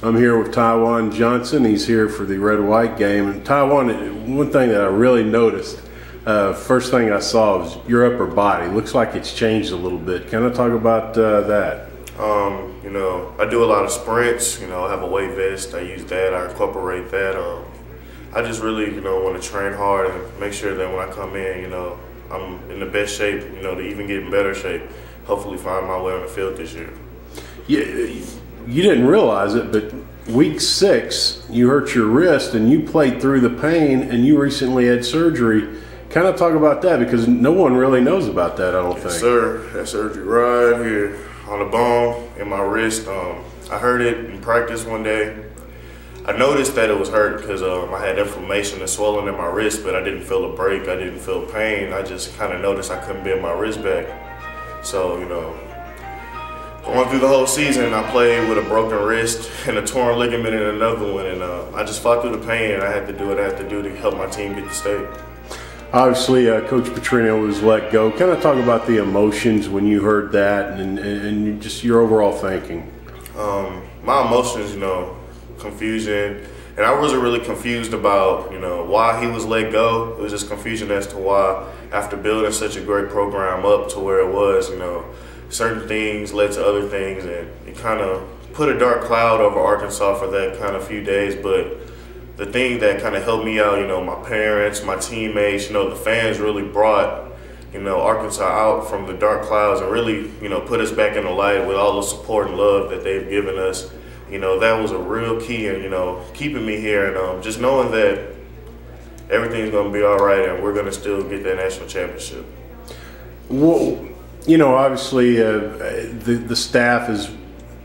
I'm here with Taiwan Johnson. He's here for the red-white game. And Taiwan, one thing that I really noticed, first thing I saw was your upper body. Looks like it's changed a little bit. Kind of talk about that. I do a lot of sprints. I have a weight vest. I use that. I incorporate that. I just really, want to train hard and make sure that when I come in, I'm in the best shape, to even get in better shape. Hopefully find my way on the field this year. Yeah, you didn't realize it, but week 6, you hurt your wrist and you played through the pain and you recently had surgery. Kind of talk about that because no one really knows about that, I don't think. Yes, sir. That surgery right here on the bone in my wrist. I heard it in practice one day. I noticed that it was hurt because I had inflammation and swelling in my wrist, but I didn't feel a break. I didn't feel pain. I just kind of noticed I couldn't bend my wrist back. So, going through the whole season, I played with a broken wrist and a torn ligament in another one, and I just fought through the pain, and I had to do what I had to do to help my team get the state. Obviously, Coach Petrino was let go. Kind of talk about the emotions when you heard that and just your overall thinking. My emotions, confusion, and I wasn't really confused about, why he was let go. It was just confusion as to why, after building such a great program up to where it was, certain things led to other things, and it kind of put a dark cloud over Arkansas for that kind of few days. But the thing that kind of helped me out, my parents, my teammates, the fans really brought, Arkansas out from the dark clouds and really, put us back in the light with all the support and love that they've given us. That was a real key in, keeping me here, and just knowing that everything's going to be all right and we're going to still get that national championship. Well, obviously the staff is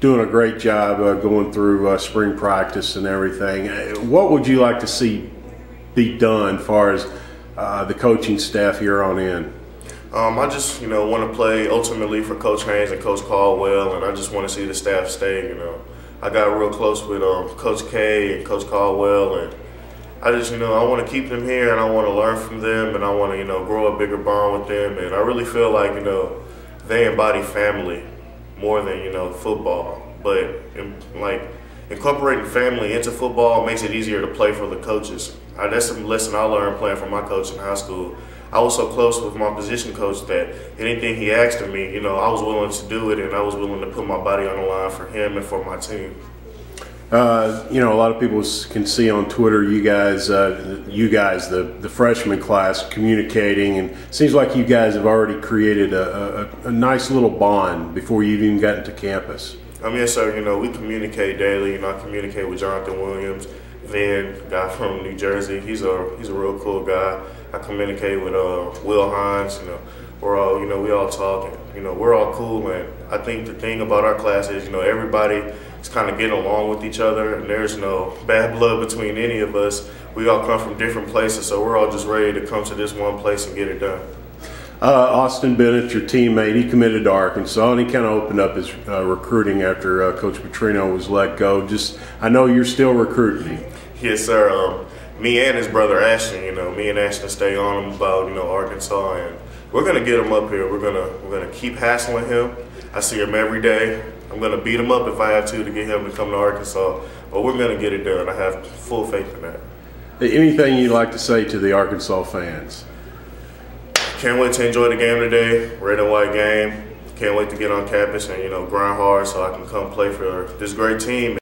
doing a great job going through spring practice and everything. What would you like to see be done as far as the coaching staff here on in? I just, want to play ultimately for Coach Haynes and Coach Caldwell, and I just want to see the staff stay, I got real close with Coach K and Coach Caldwell, and I just, I want to keep them here, and I want to learn from them, and I want to, grow a bigger bond with them, and I really feel like, they embody family more than, football. But incorporating family into football makes it easier to play for the coaches. That's a lesson I learned playing for my coach in high school. I was so close with my position coach that anything he asked of me, I was willing to do it, and I was willing to put my body on the line for him and for my team. A lot of people can see on Twitter you guys, the freshman class, communicating, and it seems like you guys have already created a nice little bond before you've even gotten to campus. Yes, sir. We communicate daily. I communicate with Jonathan Williams, guy from New Jersey. He's a real cool guy. I communicate with Will Hines. We're all, we all talk, and we're all cool. And I think the thing about our class is, everybody is kind of getting along with each other, and there's no bad blood between any of us. We all come from different places, so we're all just ready to come to this one place and get it done. Austin Bennett, your teammate, he committed to Arkansas, and he kind of opened up his recruiting after Coach Petrino was let go. I know you're still recruiting. Yes, sir. Me and his brother Ashton, me and Ashton stay on him about, Arkansas, and we're gonna get him up here. We're gonna keep hassling him. I see him every day. I'm gonna beat him up if I have to get him to come to Arkansas, but we're gonna get it done. I have full faith in that. Anything you'd like to say to the Arkansas fans? Can't wait to enjoy the game today, red and white game. Can't wait to get on campus and, grind hard so I can come play for this great team.